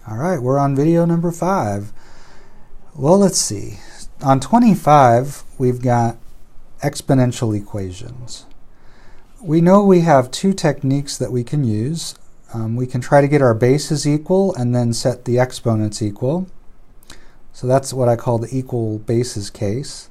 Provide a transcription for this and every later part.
All right, we're on video number 5. Well, let's see. On 25, we've got exponential equations. We know we have two techniques that we can use. We can try to get our bases equal and then set the exponents equal. So that's what I call the equal bases case.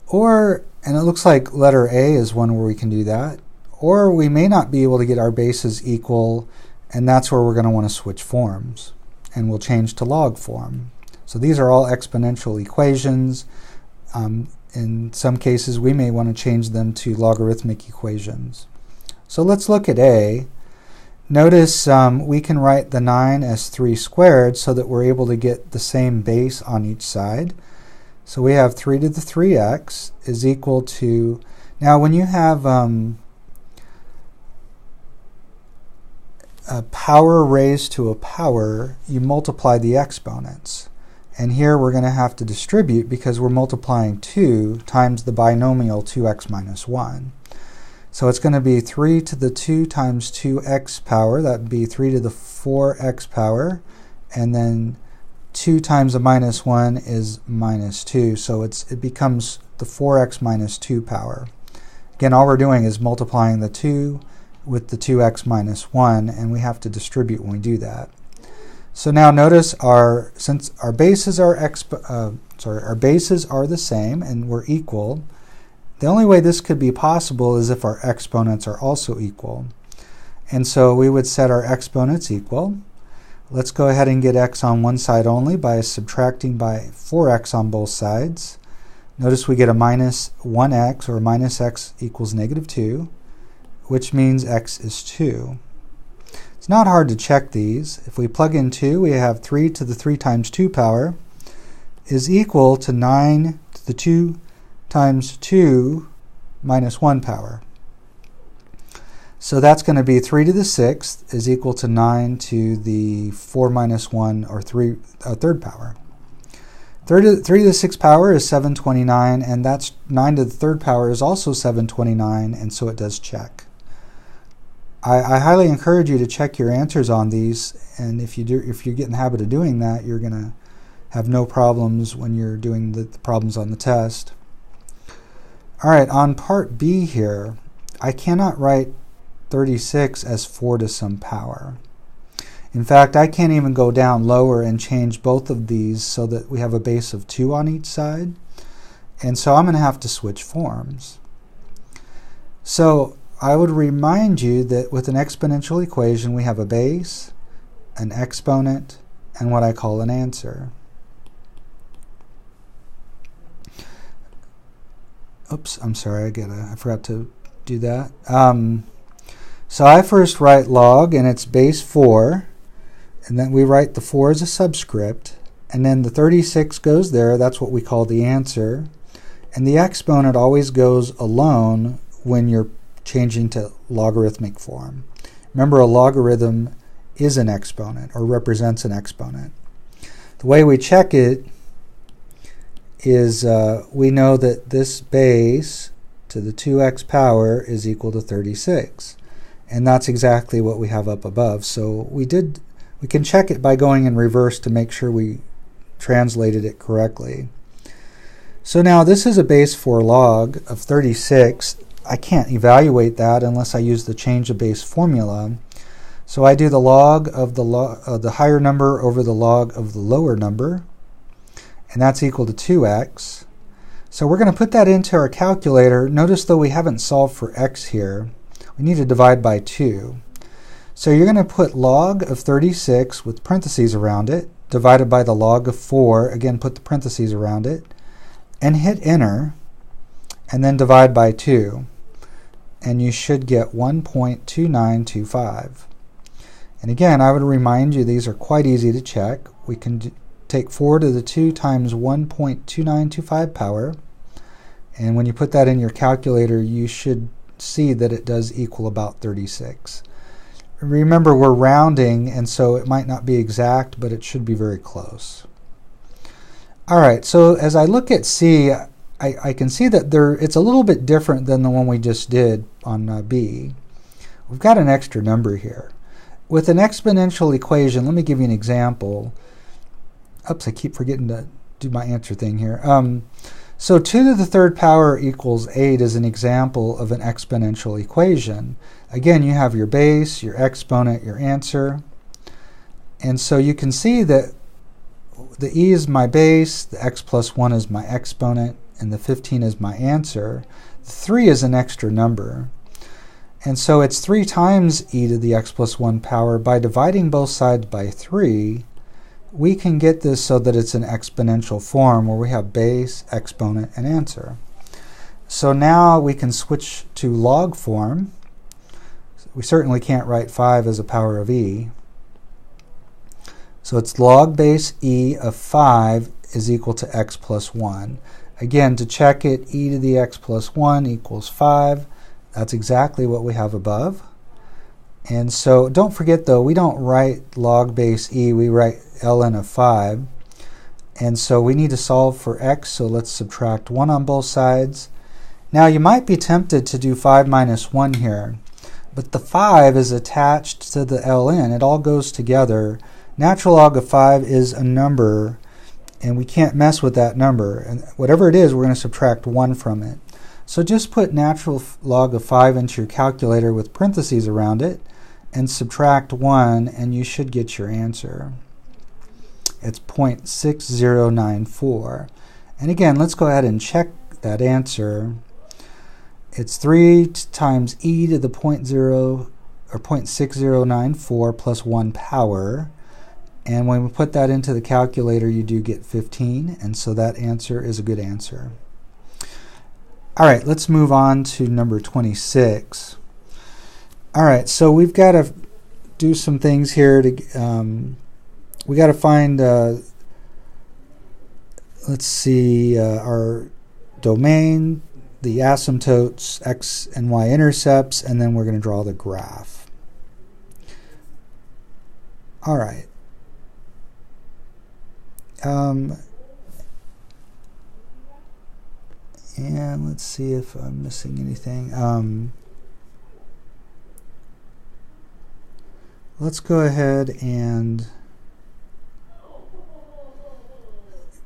Or, and it looks like letter A is one where we can do that. Or we may not be able to get our bases equal, and that's where we're going to want to switch forms. And we'll change to log form. So these are all exponential equations. In some cases, we may want to change them to logarithmic equations. So let's look at A. Notice we can write the 9 as 3 squared so that we're able to get the same base on each side. So we have 3 to the 3x is equal to, now when you have a power raised to a power, you multiply the exponents. And here we're going to have to distribute because we're multiplying 2 times the binomial 2x minus 1. So it's going to be 3 to the 2 times 2x power. That would be 3 to the 4x power. And then 2 times a minus 1 is minus 2. So it becomes the 4x minus 2 power. Again, all we're doing is multiplying the 2 with the 2x minus 1, and we have to distribute when we do that. So now notice since our bases are our bases are the same and we're equal, the only way this could be possible is if our exponents are also equal. And so we would set our exponents equal. Let's go ahead and get x on one side only by subtracting by 4x on both sides. Notice we get a minus 1x, or minus x equals negative 2, which means x is 2. It's not hard to check these. If we plug in 2, we have 3 to the 3 times 2 power is equal to 9 to the 2 times 2 minus 1 power. So that's going to be 3 to the 6th is equal to 9 to the 4 minus 1, or third power. 3 to the 6th power is 729, and that's 9 to the 3rd power is also 729, and so it does check. I highly encourage you to check your answers on these, and if you get in the habit of doing that, you're going to have no problems when you're doing the problems on the test. All right, on part B here, I cannot write 36 as 4 to some power. In fact, I can't even go down lower and change both of these so that we have a base of 2 on each side. And so I'm going to have to switch forms. So I would remind you that with an exponential equation, we have a base, an exponent, and what I call an answer. Oops, I'm sorry, I forgot to do that. So I first write log, and it's base 4, and then we write the 4 as a subscript, and then the 36 goes there. That's what we call the answer. And the exponent always goes alone when you're changing to logarithmic form. Remember, a logarithm is an exponent, or represents an exponent. The way we check it is we know that this base to the 2x power is equal to 36. And that's exactly what we have up above. So we can check it by going in reverse to make sure we translated it correctly. So now this is a base 4 log of 36. I can't evaluate that unless I use the change of base formula. So I do the log of the higher number over the log of the lower number, and that's equal to 2x. So we're going to put that into our calculator. Notice though we haven't solved for x here. We need to divide by 2. So you're going to put log of 36 with parentheses around it, divided by the log of 4, again put the parentheses around it, and hit enter, and then divide by 2. And you should get 1.2925. And again, I would remind you these are quite easy to check. We can take 4 to the 2 times 1.2925 power, and when you put that in your calculator, you should see that it does equal about 36. Remember, we're rounding, and so it might not be exact, but it should be very close. All right, so as I look at C, I can see that it's a little bit different than the one we just did on B. We've got an extra number here. with an exponential equation, let me give you an example. Oops, I keep forgetting to do my answer thing here. So 2 to the third power equals 8 is an example of an exponential equation. Again, you have your base, your exponent, your answer. And so you can see that the e is my base, the x plus 1 is my exponent, and the 15 is my answer. The 3 is an extra number. And so it's 3 times e to the x plus 1 power. By dividing both sides by 3, we can get this so that it's an exponential form where we have base, exponent, and answer. So now we can switch to log form. We certainly can't write 5 as a power of e. So it's log base e of 5 is equal to x plus 1. Again, to check it, e to the x plus 1 equals 5. That's exactly what we have above. And so don't forget though, we don't write log base e, we write ln of 5. And so we need to solve for x, so let's subtract 1 on both sides. Now you might be tempted to do 5 minus 1 here, but the 5 is attached to the ln. It all goes together. Natural log of 5 is a number, and we can't mess with that number. And whatever it is, we're going to subtract 1 from it. So just put natural log of 5 into your calculator with parentheses around it, and subtract 1, and you should get your answer. It's 0.6094. And again, let's go ahead and check that answer. It's 3 times e to the 0.6094 plus 1 power. And when we put that into the calculator, you do get 15, and so that answer is a good answer. All right, let's move on to number 26. All right, so we've got to do some things here. We got to find, let's see, our domain, the asymptotes, x and y-intercepts, and then we're going to draw the graph. All right. And let's see if I'm missing anything. Let's go ahead and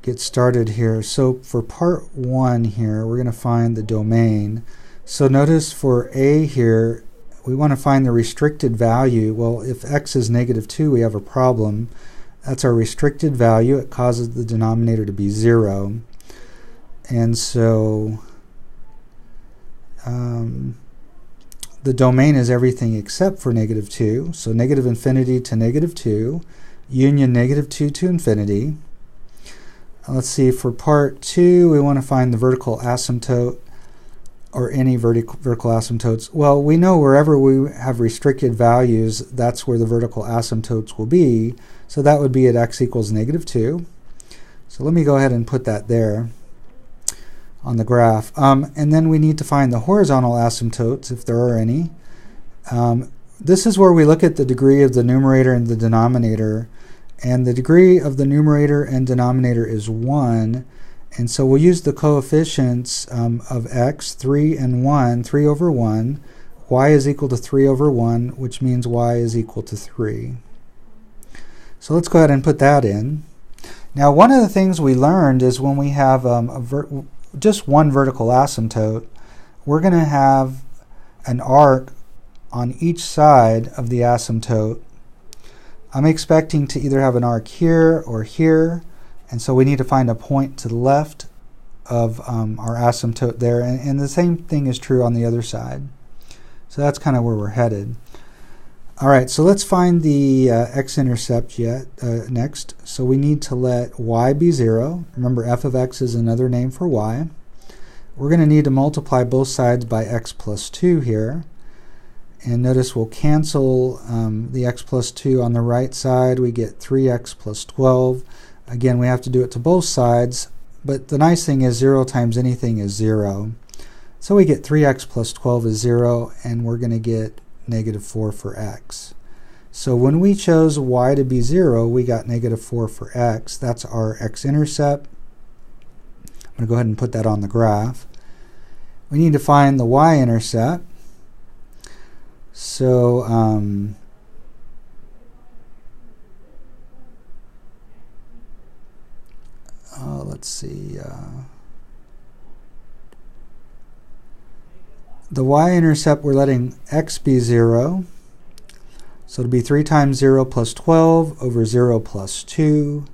get started here. So for part 1 here, we're going to find the domain. So notice for a here, we want to find the restricted value. Well, if x is -2, we have a problem. That's our restricted value. It causes the denominator to be 0. And so the domain is everything except for -2. So -infinity to -2, union -2 to infinity. Let's see, for part 2, we want to find the vertical asymptote, or any vertical asymptotes. Well, we know wherever we have restricted values, that's where the vertical asymptotes will be. So that would be at x equals -2. So let me go ahead and put that there on the graph. And then we need to find the horizontal asymptotes, if there are any. This is where we look at the degree of the numerator and the denominator. And the degree of the numerator and denominator is 1. And so we'll use the coefficients of x, 3 and 1, 3 over 1. Y is equal to 3 over 1, which means y is equal to 3. So let's go ahead and put that in. Now, one of the things we learned is when we have just one vertical asymptote, we're going to have an arc on each side of the asymptote. I'm expecting to either have an arc here or here, and so we need to find a point to the left of our asymptote there, and the same thing is true on the other side. So that's kind of where we're headed. All right, so let's find the x-intercept next. So we need to let y be 0. Remember, f of x is another name for y. We're going to need to multiply both sides by x plus 2 here. And notice we'll cancel the x plus 2 on the right side. We get 3x plus 12. Again, we have to do it to both sides, but the nice thing is 0 times anything is 0. So we get 3x plus 12 is 0, and we're going to get -4 for x. So when we chose y to be 0, we got -4 for x. That's our x-intercept. I'm going to go ahead and put that on the graph. We need to find the y-intercept. So let's see, the y-intercept, we're letting x be 0. So it'll be 3 times 0 plus 12 over 0 plus 2.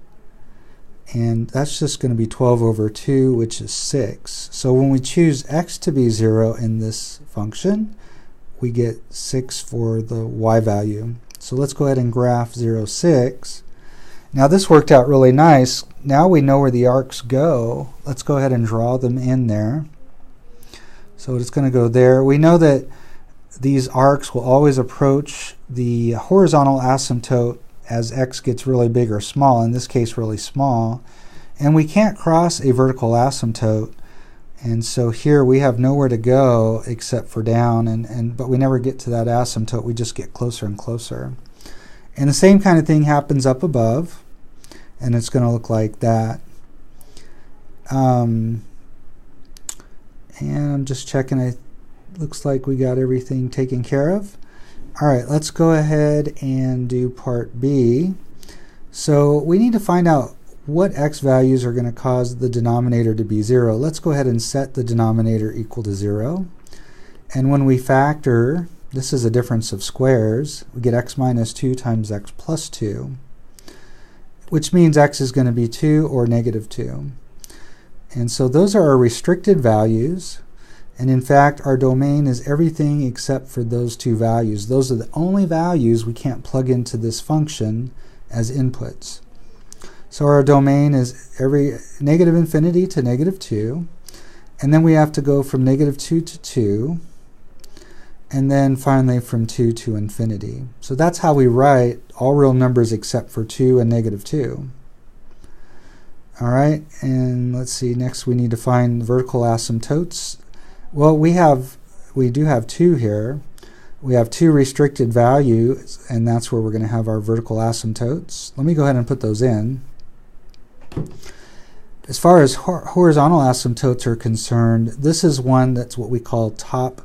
And that's just going to be 12 over 2, which is 6. So when we choose x to be 0 in this function, we get 6 for the y value. So let's go ahead and graph 0, 6. Now this worked out really nice. Now we know where the arcs go. Let's go ahead and draw them in there. So it's going to go there. We know that these arcs will always approach the horizontal asymptote as x gets really big or small, in this case really small. And we can't cross a vertical asymptote. And so here we have nowhere to go except for down, but we never get to that asymptote. We just get closer and closer. And the same kind of thing happens up above, and it's going to look like that. And I'm just checking. Looks like we got everything taken care of. All right, let's go ahead and do part B. So we need to find out what x values are going to cause the denominator to be 0. Let's go ahead and set the denominator equal to 0. And when we factor, this is a difference of squares, we get x minus 2 times x plus 2, which means x is going to be 2 or negative 2. And so those are our restricted values. And in fact, our domain is everything except for those two values. Those are the only values we can't plug into this function as inputs. So our domain is every negative infinity to negative 2. And then we have to go from negative 2 to 2. And then finally from 2 to infinity. So that's how we write all real numbers except for 2 and negative 2. All right, and let's see, next we need to find vertical asymptotes. Well, we do have 2 here. We have 2 restricted values, and that's where we're going to have our vertical asymptotes. Let me go ahead and put those in. As far as horizontal asymptotes are concerned, this is one that's what we call bottom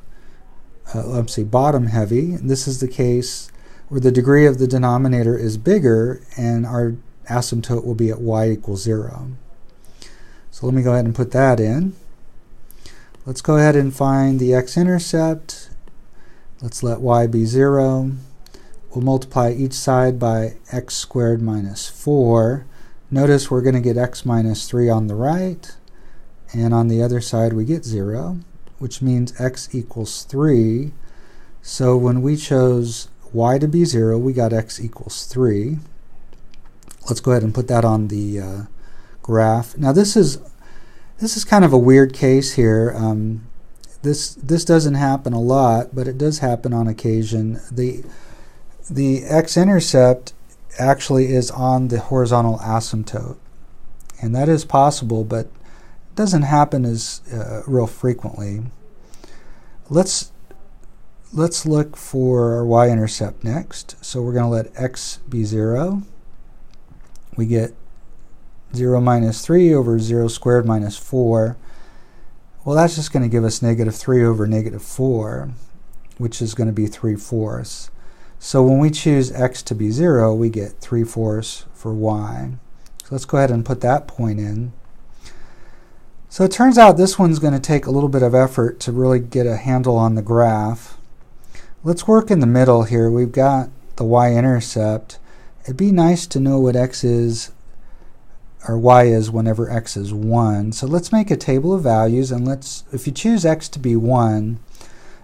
heavy. And this is the case where the degree of the denominator is bigger, and our asymptote will be at y equals 0. So let me go ahead and put that in. Let's go ahead and find the x-intercept. Let's let y be 0. We'll multiply each side by x squared minus 4. Notice we're going to get x minus 3 on the right, and on the other side we get 0, which means x equals 3. So when we chose y to be 0, we got x equals 3. Let's go ahead and put that on the graph. Now this is kind of a weird case here. This doesn't happen a lot, but it does happen on occasion. The x-intercept actually is on the horizontal asymptote, and that is possible, but it doesn't happen as real frequently. Let's look for our y-intercept next. So we're going to let x be 0. We get 0 minus 3 over 0 squared minus 4. Well, that's just going to give us negative 3 over negative 4, which is going to be 3/4. So when we choose x to be 0, we get 3/4 for y. So let's go ahead and put that point in. So it turns out this one's going to take a little bit of effort to really get a handle on the graph. Let's work in the middle here. We've got the y-intercept. It'd be nice to know what x is or y is whenever x is 1. So let's make a table of values, and if you choose x to be 1,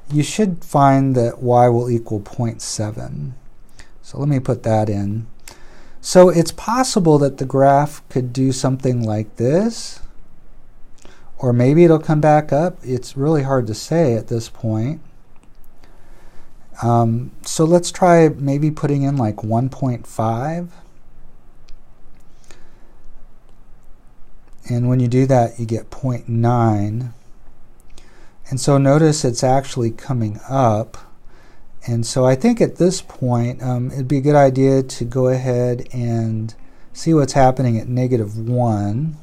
you should find that y will equal 0.7. So let me put that in. So it's possible that the graph could do something like this, or maybe it'll come back up. It's really hard to say at this point. So let's try maybe putting in like 1.5. And when you do that, you get 0.9. And so notice it's actually coming up. And so I think at this point, it'd be a good idea to go ahead and see what's happening at -1.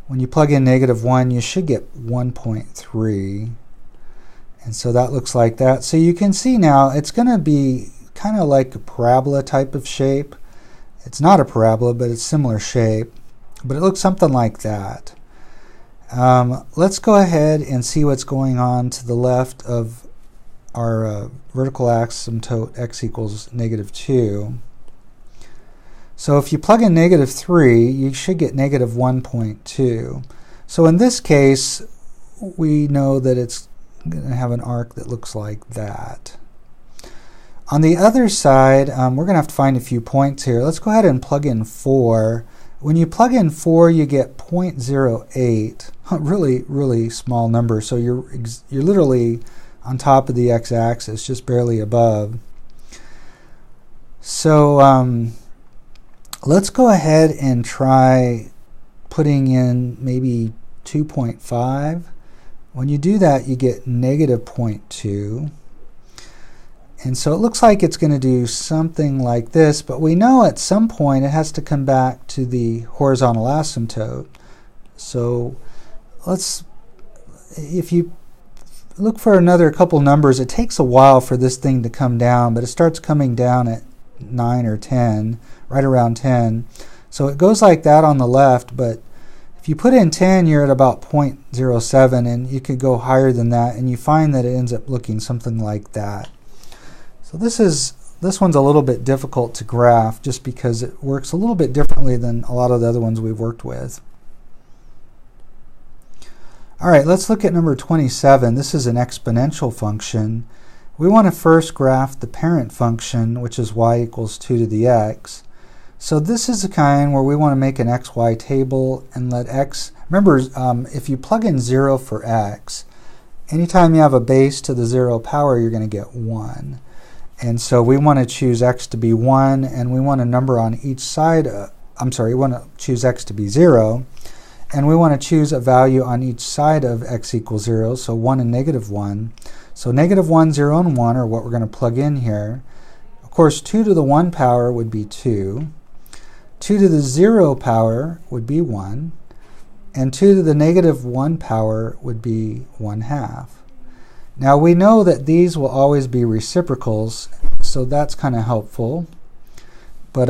When you plug in -1, you should get 1.3. And so that looks like that. So you can see now it's going to be kind of like a parabola type of shape. It's not a parabola, but it's similar shape. but it looks something like that. Let's go ahead and see what's going on to the left of our vertical asymptote x equals -2. So if you plug in -3, you should get -1.2. So in this case, we know that it's going to have an arc that looks like that. On the other side, we're going to have to find a few points here. Let's go ahead and plug in 4. When you plug in 4, you get 0.08, really, really small number. So you're literally on top of the x-axis, just barely above. So let's go ahead and try putting in maybe 2.5. When you do that, you get -0.2. And so it looks like it's going to do something like this, but we know at some point it has to come back to the horizontal asymptote. So if you look for another couple numbers, it takes a while for this thing to come down, but it starts coming down at 9 or 10, right around 10. So it goes like that on the left, but if you put in 10, you're at about 0.07, and you could go higher than that, and you find that it ends up looking something like that. So this one's a little bit difficult to graph just because it works a little bit differently than a lot of the other ones we've worked with. All right, let's look at number 27. This is an exponential function. We want to first graph the parent function, which is y equals 2 to the x. So this is the kind where we want to make an xy table and let x, remember if you plug in 0 for x, anytime you have a base to the 0 power, you're going to get 1. And so we want to choose x to be 1, and we want a number on each side. We want to choose x to be 0, and we want to choose a value on each side of x equals 0, so 1 and -1. So -1, 0, and 1 are what we're going to plug in here. Of course, 2 to the 1 power would be 2. 2 to the 0 power would be 1. And 2 to the -1 power would be 1/2. Now we know that these will always be reciprocals, so that's kind of helpful. But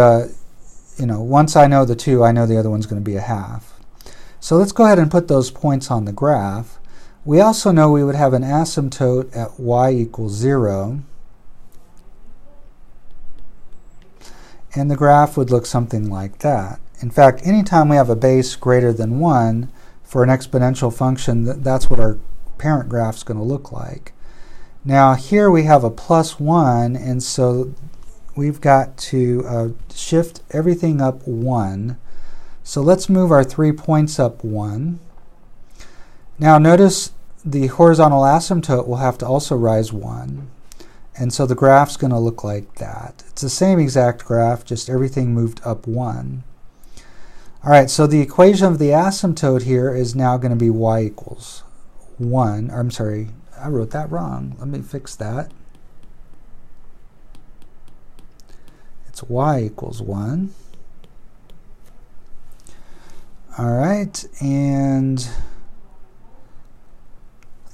once I know the 2, I know the other one's going to be 1/2. So let's go ahead and put those points on the graph. We also know we would have an asymptote at y equals 0. And the graph would look something like that. In fact, anytime we have a base greater than 1 for an exponential function, that's what our parent graph is going to look like. Now here we have a +1, and so we've got to shift everything up 1. So let's move our 3 points up 1. Now notice the horizontal asymptote will have to also rise 1. And so the graph's going to look like that. It's the same exact graph, just everything moved up 1. All right, so the equation of the asymptote here is now going to be y equals 1. I'm sorry, I wrote that wrong. Let me fix that. It's y equals 1. All right, and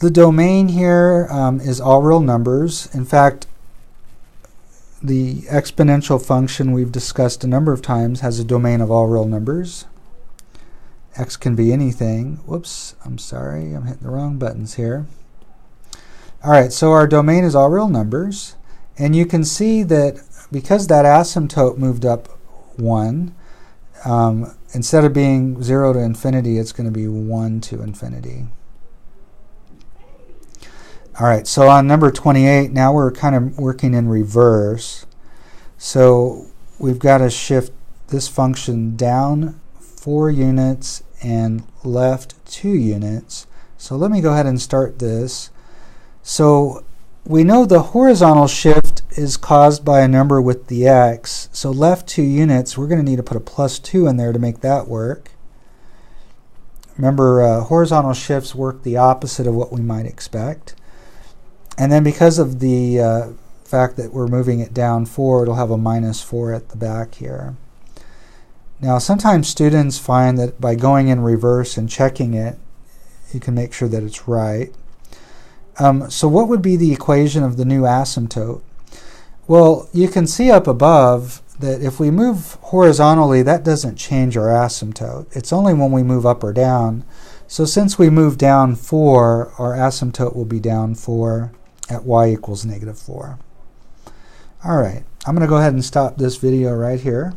the domain here is all real numbers. In fact, the exponential function we've discussed a number of times has a domain of all real numbers. X can be anything. Whoops, I'm sorry, I'm hitting the wrong buttons here. All right, so our domain is all real numbers, and you can see that because that asymptote moved up 1, instead of being 0 to infinity, it's going to be 1 to infinity. All right, so on number 28, now we're kind of working in reverse. So we've got to shift this function down 4 units and left 2 units. So let me go ahead and start this. So we know the horizontal shift is caused by a number with the x. So left 2 units, we're going to need to put a +2 in there to make that work. Remember, horizontal shifts work the opposite of what we might expect. And then because of the fact that we're moving it down 4, it'll have a -4 at the back here. Now sometimes students find that by going in reverse and checking it, you can make sure that it's right. So what would be the equation of the new asymptote? Well, you can see up above that if we move horizontally, that doesn't change our asymptote. It's only when we move up or down. So since we move down 4, our asymptote will be down 4 at y equals -4. All right, I'm going to go ahead and stop this video right here.